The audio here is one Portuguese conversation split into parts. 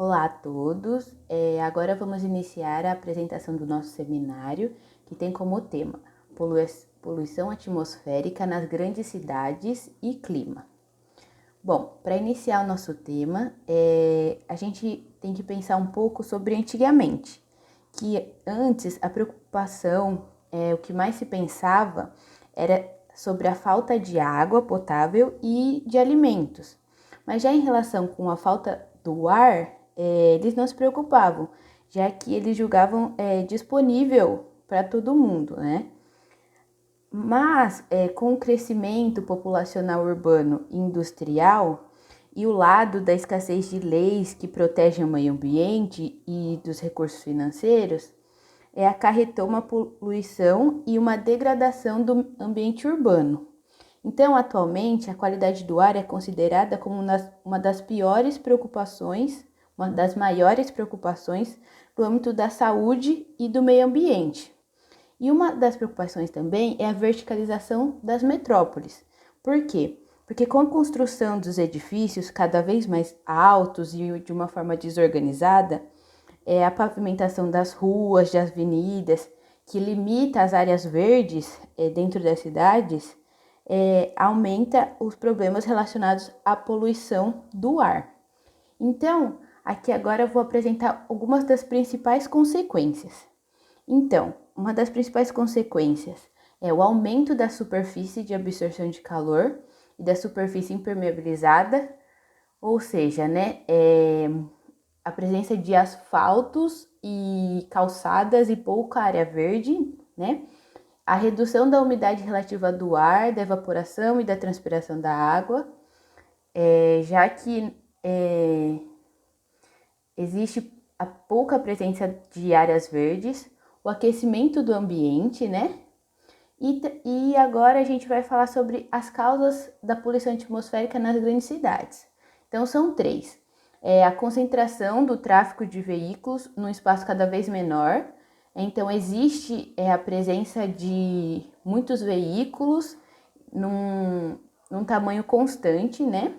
Olá a todos. Agora vamos iniciar a apresentação do nosso seminário, que tem como tema Poluição atmosférica nas grandes cidades e clima. Bom, para iniciar o nosso tema, a gente tem que pensar um pouco sobre antigamente, que antes a preocupação, o que mais se pensava era sobre a falta de água potável e de alimentos. Mas já em relação com a falta do ar, eles não se preocupavam, já que eles julgavam disponível para todo mundo, né? Mas com o crescimento populacional urbano e industrial e o lado da escassez de leis que protegem o meio ambiente e dos recursos financeiros, acarretou uma poluição e uma degradação do ambiente urbano. Então, atualmente, a qualidade do ar é considerada como uma das piores preocupações, uma das maiores preocupações no âmbito da saúde e do meio ambiente. E uma das preocupações também é a verticalização das metrópoles. Por quê? Porque com a construção dos edifícios cada vez mais altos e de uma forma desorganizada, a pavimentação das ruas, das avenidas, que limita as áreas verdes dentro das cidades, aumenta os problemas relacionados à poluição do ar. Então, aqui agora eu vou apresentar algumas das principais consequências. Então, uma das principais consequências é o aumento da superfície de absorção de calor e da superfície impermeabilizada, ou seja, a presença de asfaltos e calçadas e pouca área verde, né? A redução da umidade relativa do ar, da evaporação e da transpiração da água, já que existe a pouca presença de áreas verdes, o aquecimento do ambiente, né? E agora a gente vai falar sobre as causas da poluição atmosférica nas grandes cidades. Então, são três. A concentração do tráfego de veículos num espaço cada vez menor. Então, existe a presença de muitos veículos num tamanho constante, né?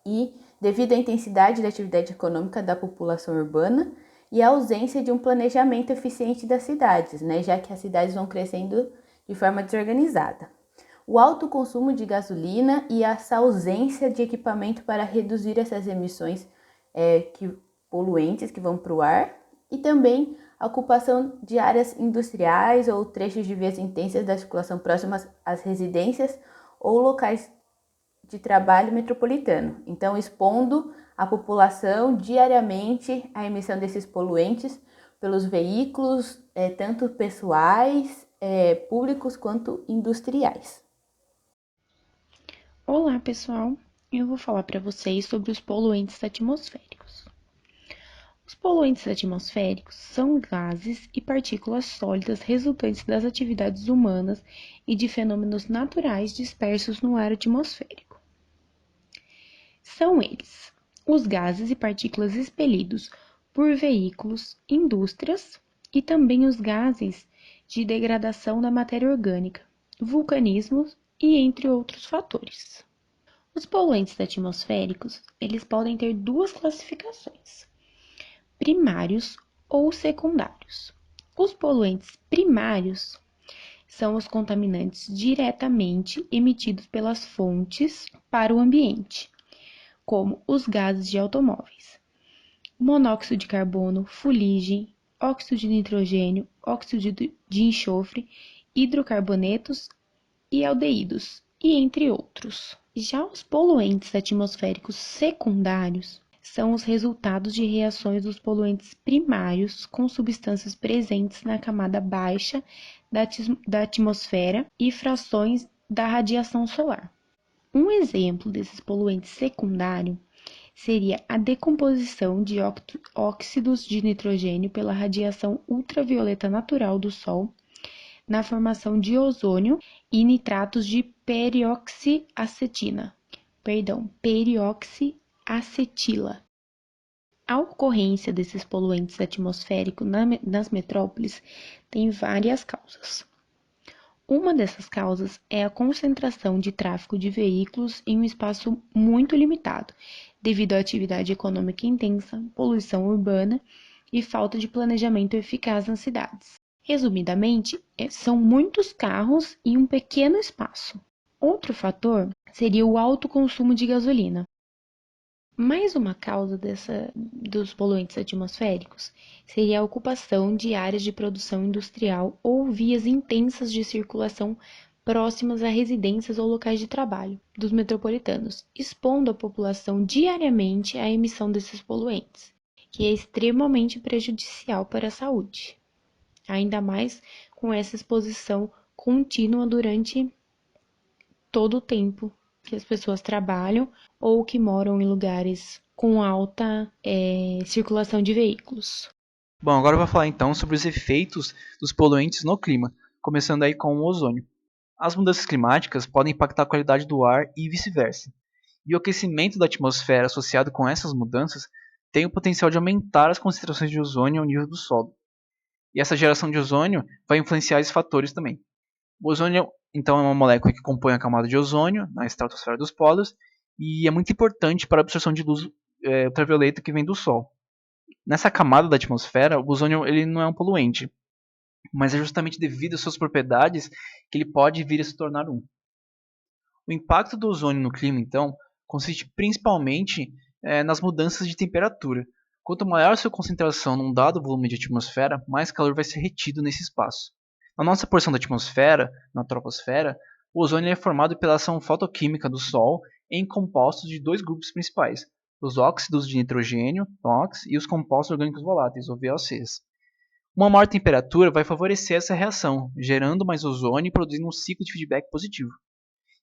E devido à intensidade da atividade econômica da população urbana e à ausência de um planejamento eficiente das cidades, né? Já que as cidades vão crescendo de forma desorganizada. O alto consumo de gasolina e essa ausência de equipamento para reduzir essas emissões poluentes que vão para o ar, e também a ocupação de áreas industriais ou trechos de vias intensas da circulação próximas às residências ou locais de trabalho metropolitano. Então, expondo a população diariamente à emissão desses poluentes pelos veículos, tanto pessoais, públicos quanto industriais. Olá, pessoal! Eu vou falar para vocês sobre os poluentes atmosféricos. Os poluentes atmosféricos são gases e partículas sólidas resultantes das atividades humanas e de fenômenos naturais dispersos no ar atmosférico. São eles: os gases e partículas expelidos por veículos, indústrias e também os gases de degradação da matéria orgânica, vulcanismos e entre outros fatores. Os poluentes atmosféricos, eles podem ter duas classificações: primários ou secundários. Os poluentes primários são os contaminantes diretamente emitidos pelas fontes para o ambiente, como os gases de automóveis, monóxido de carbono, fuligem, óxido de nitrogênio, óxido de enxofre, hidrocarbonetos e aldeídos, e entre outros. Já os poluentes atmosféricos secundários são os resultados de reações dos poluentes primários com substâncias presentes na camada baixa da atmosfera e frações da radiação solar. Um exemplo desses poluentes secundários seria a decomposição de óxidos de nitrogênio pela radiação ultravioleta natural do Sol, na formação de ozônio e nitratos de perioxiacetila. A ocorrência desses poluentes atmosféricos nas metrópoles tem várias causas. Uma dessas causas é a concentração de tráfego de veículos em um espaço muito limitado, devido à atividade econômica intensa, poluição urbana e falta de planejamento eficaz nas cidades. Resumidamente, são muitos carros em um pequeno espaço. Outro fator seria o alto consumo de gasolina. Mais uma causa dos poluentes atmosféricos seria a ocupação de áreas de produção industrial ou vias intensas de circulação próximas a residências ou locais de trabalho dos metropolitanos, expondo a população diariamente à emissão desses poluentes, que é extremamente prejudicial para a saúde, ainda mais com essa exposição contínua durante todo o tempo que as pessoas trabalham ou que moram em lugares com alta circulação de veículos. Bom, agora eu vou falar então sobre os efeitos dos poluentes no clima, começando aí com o ozônio. As mudanças climáticas podem impactar a qualidade do ar e vice-versa. E o aquecimento da atmosfera associado com essas mudanças tem o potencial de aumentar as concentrações de ozônio ao nível do solo. E essa geração de ozônio vai influenciar esses fatores também. O ozônio, então, é uma molécula que compõe a camada de ozônio na estratosfera dos polos e é muito importante para a absorção de luz ultravioleta que vem do Sol. Nessa camada da atmosfera, o ozônio ele não é um poluente, mas é justamente devido às suas propriedades que ele pode vir a se tornar um. O impacto do ozônio no clima, então, consiste principalmente nas mudanças de temperatura. Quanto maior a sua concentração num dado volume de atmosfera, mais calor vai ser retido nesse espaço. Na nossa porção da atmosfera, na troposfera, o ozônio é formado pela ação fotoquímica do Sol em compostos de dois grupos principais, os óxidos de nitrogênio, NOx, e os compostos orgânicos voláteis, ou VOCs. Uma maior temperatura vai favorecer essa reação, gerando mais ozônio e produzindo um ciclo de feedback positivo.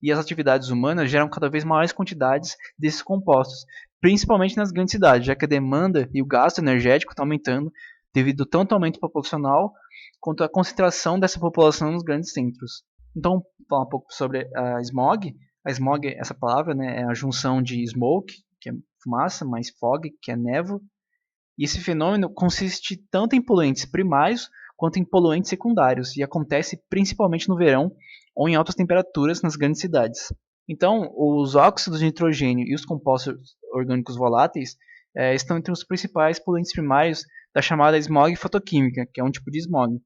E as atividades humanas geram cada vez maiores quantidades desses compostos, principalmente nas grandes cidades, já que a demanda e o gasto energético estão aumentando devido tanto ao aumento populacional quanto à concentração dessa população nos grandes centros. Então, falar um pouco sobre a smog. A smog, essa palavra, né, é a junção de smoke, que é fumaça, mais fog, que é névoa. E esse fenômeno consiste tanto em poluentes primários quanto em poluentes secundários e acontece principalmente no verão ou em altas temperaturas nas grandes cidades. Então, os óxidos de nitrogênio e os compostos orgânicos voláteis estão entre os principais poluentes primários da chamada smog fotoquímica, que é um tipo de smog.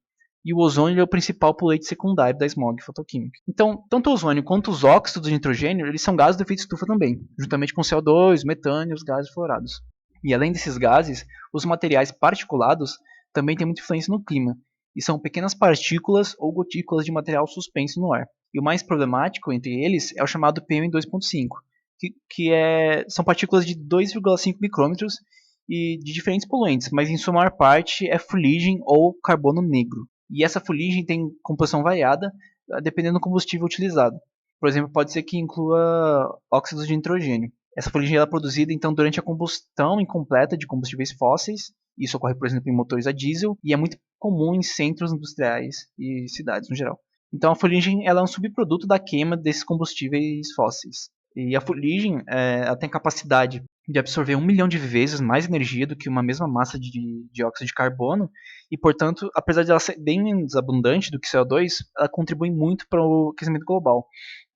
E o ozônio é o principal poluente secundário da smog fotoquímica. Então, tanto o ozônio quanto os óxidos de nitrogênio, eles são gases do efeito estufa também, juntamente com CO2, metano e os gases fluorados. E além desses gases, os materiais particulados também têm muita influência no clima, e são pequenas partículas ou gotículas de material suspenso no ar. E o mais problemático entre eles é o chamado PM2.5, são partículas de 2,5 micrômetros e de diferentes poluentes, mas em sua maior parte é fuligem ou carbono negro. E essa fuligem tem composição variada, dependendo do combustível utilizado. Por exemplo, pode ser que inclua óxidos de nitrogênio. Essa fuligem é produzida então durante a combustão incompleta de combustíveis fósseis. Isso ocorre, por exemplo, em motores a diesel e é muito comum em centros industriais e cidades no geral. Então a fuligem ela é um subproduto da queima desses combustíveis fósseis. E a fuligem ela tem capacidade de absorver 1 milhão de vezes mais energia do que uma mesma massa de dióxido de carbono e, portanto, apesar de ela ser bem menos abundante do que CO2, ela contribui muito para o aquecimento global,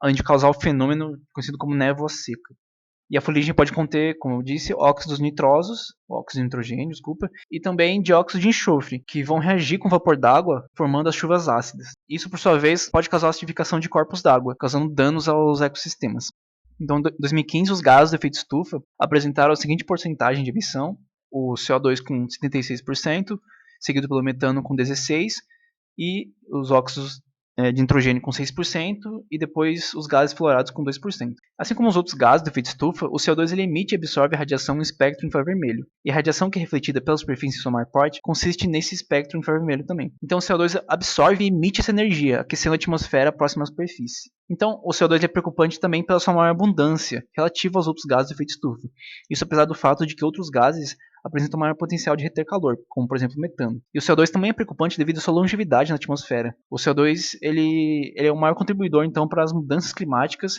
além de causar o fenômeno conhecido como névoa seca. E a fuligem pode conter, como eu disse, óxidos nitrosos, óxido de nitrogênio, desculpa, e também dióxido de enxofre, que vão reagir com o vapor d'água, formando as chuvas ácidas. Isso, por sua vez, pode causar a acidificação de corpos d'água, causando danos aos ecossistemas. Então, em 2015, os gases do efeito estufa apresentaram a seguinte porcentagem de emissão: o CO2 com 76%, seguido pelo metano com 16%, e os óxidos de nitrogênio com 6% e depois os gases fluorados com 2%. Assim como os outros gases do efeito estufa, o CO2 ele emite e absorve a radiação no espectro infravermelho. E a radiação que é refletida pela superfície em sua maior parte consiste nesse espectro infravermelho também. Então o CO2 absorve e emite essa energia, aquecendo a atmosfera próxima à superfície. Então o CO2 é preocupante também pela sua maior abundância relativa aos outros gases do efeito estufa. Isso apesar do fato de que outros gases apresentam maior potencial de reter calor, como por exemplo o metano. E o CO2 também é preocupante devido à sua longevidade na atmosfera. O CO2 ele é o maior contribuidor então para as mudanças climáticas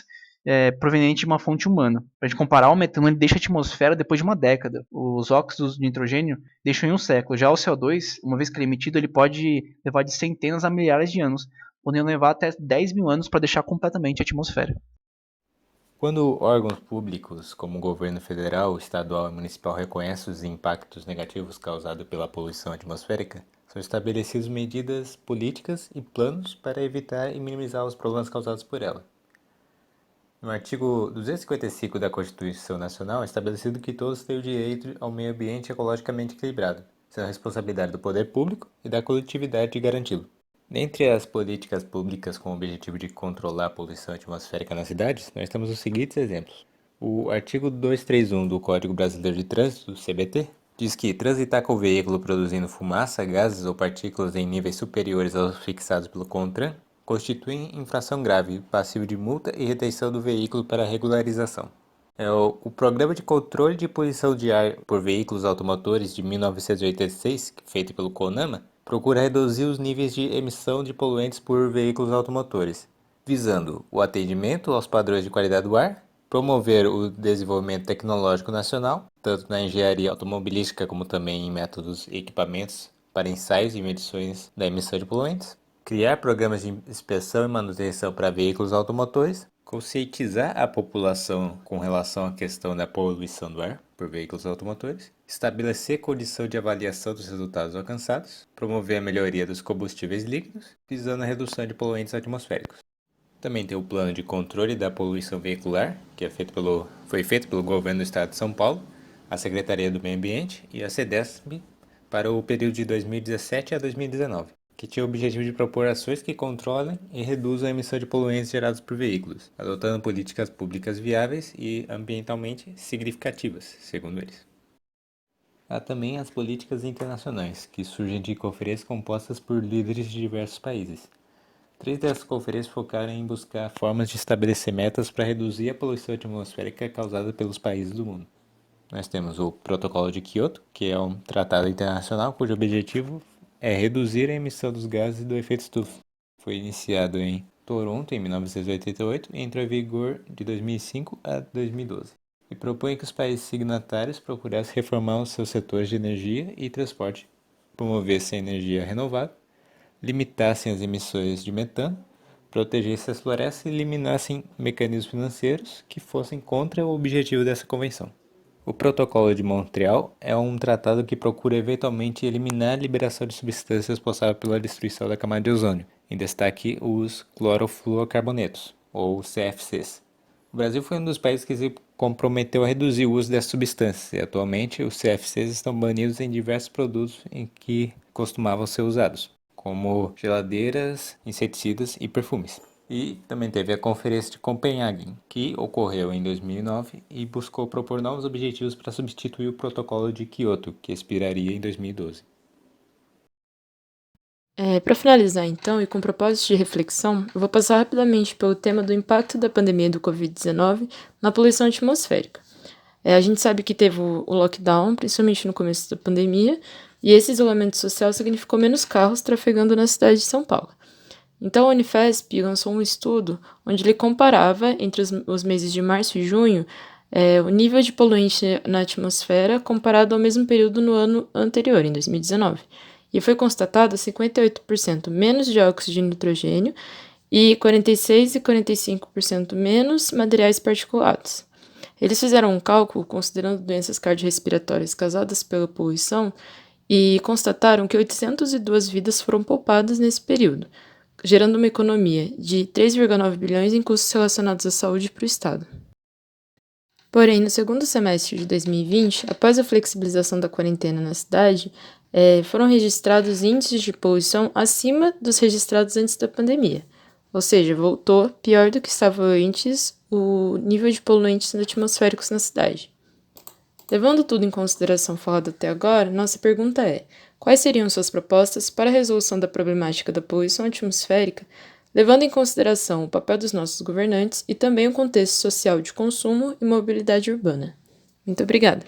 provenientes de uma fonte humana. Para a gente comparar, o metano ele deixa a atmosfera depois de uma década. Os óxidos de nitrogênio deixam em um século. Já o CO2, uma vez que ele é emitido, ele pode levar de centenas a milhares de anos, podendo levar até 10 mil anos para deixar completamente a atmosfera. Quando órgãos públicos, como o governo federal, estadual e municipal, reconhecem os impactos negativos causados pela poluição atmosférica, são estabelecidas medidas políticas e planos para evitar e minimizar os problemas causados por ela. No artigo 255 da Constituição Nacional é estabelecido que todos têm o direito ao meio ambiente ecologicamente equilibrado, sendo a responsabilidade do poder público e da coletividade de garanti-lo. Dentre as políticas públicas com o objetivo de controlar a poluição atmosférica nas cidades, nós temos os seguintes exemplos. O artigo 231 do Código Brasileiro de Trânsito, CBT, diz que transitar com o veículo produzindo fumaça, gases ou partículas em níveis superiores aos fixados pelo CONTRAN constitui infração grave, passível de multa e retenção do veículo para regularização. O Programa de Controle de Poluição de Ar por Veículos Automotores de 1986, feito pelo CONAMA, procura reduzir os níveis de emissão de poluentes por veículos automotores, visando o atendimento aos padrões de qualidade do ar, promover o desenvolvimento tecnológico nacional, tanto na engenharia automobilística como também em métodos e equipamentos para ensaios e medições da emissão de poluentes, criar programas de inspeção e manutenção para veículos automotores, conscientizar a população com relação à questão da poluição do ar por veículos automotores, estabelecer condição de avaliação dos resultados alcançados, promover a melhoria dos combustíveis líquidos, visando a redução de poluentes atmosféricos. Também tem o Plano de Controle da Poluição Veicular, que foi feito pelo Governo do Estado de São Paulo, a Secretaria do Meio Ambiente e a CEDESB para o período de 2017 a 2019. Que tinha o objetivo de propor ações que controlem e reduzam a emissão de poluentes gerados por veículos, adotando políticas públicas viáveis e ambientalmente significativas, segundo eles. Há também as políticas internacionais, que surgem de conferências compostas por líderes de diversos países. 3 dessas conferências focaram em buscar formas de estabelecer metas para reduzir a poluição atmosférica causada pelos países do mundo. Nós temos o Protocolo de Kyoto, que é um tratado internacional cujo objetivo é reduzir a emissão dos gases do efeito estufa. Foi iniciado em Toronto em 1988 e entrou em vigor de 2005 a 2012. E propõe que os países signatários procurassem reformar os seus setores de energia e transporte, promovessem a energia renovável, limitassem as emissões de metano, protegessem as florestas e eliminassem mecanismos financeiros que fossem contra o objetivo dessa convenção. O Protocolo de Montreal é um tratado que procura eventualmente eliminar a liberação de substâncias responsáveis pela destruição da camada de ozônio, em destaque os clorofluorcarbonetos, ou CFCs. O Brasil foi um dos países que se comprometeu a reduzir o uso dessas substâncias, e atualmente os CFCs estão banidos em diversos produtos em que costumavam ser usados, como geladeiras, inseticidas e perfumes. E também teve a Conferência de Copenhague, que ocorreu em 2009 e buscou propor novos objetivos para substituir o Protocolo de Kyoto, que expiraria em 2012. Para finalizar, então, e com propósito de reflexão, eu vou passar rapidamente pelo tema do impacto da pandemia do Covid-19 na poluição atmosférica. A gente sabe que teve o lockdown, principalmente no começo da pandemia, e esse isolamento social significou menos carros trafegando na cidade de São Paulo. Então, a Unifesp lançou um estudo onde ele comparava, entre os meses de março e junho, o nível de poluente na atmosfera comparado ao mesmo período no ano anterior, em 2019. E foi constatado 58% menos dióxido de nitrogênio e 46% e 45% menos materiais particulados. Eles fizeram um cálculo considerando doenças cardiorrespiratórias causadas pela poluição e constataram que 802 vidas foram poupadas nesse período, gerando uma economia de 3,9 bilhões em custos relacionados à saúde para o Estado. Porém, no segundo semestre de 2020, após a flexibilização da quarentena na cidade, foram registrados índices de poluição acima dos registrados antes da pandemia. Ou seja, voltou pior do que estava antes o nível de poluentes atmosféricos na cidade. Levando tudo em consideração falado até agora, nossa pergunta é: quais seriam suas propostas para a resolução da problemática da poluição atmosférica, levando em consideração o papel dos nossos governantes e também o contexto social de consumo e mobilidade urbana? Muito obrigada!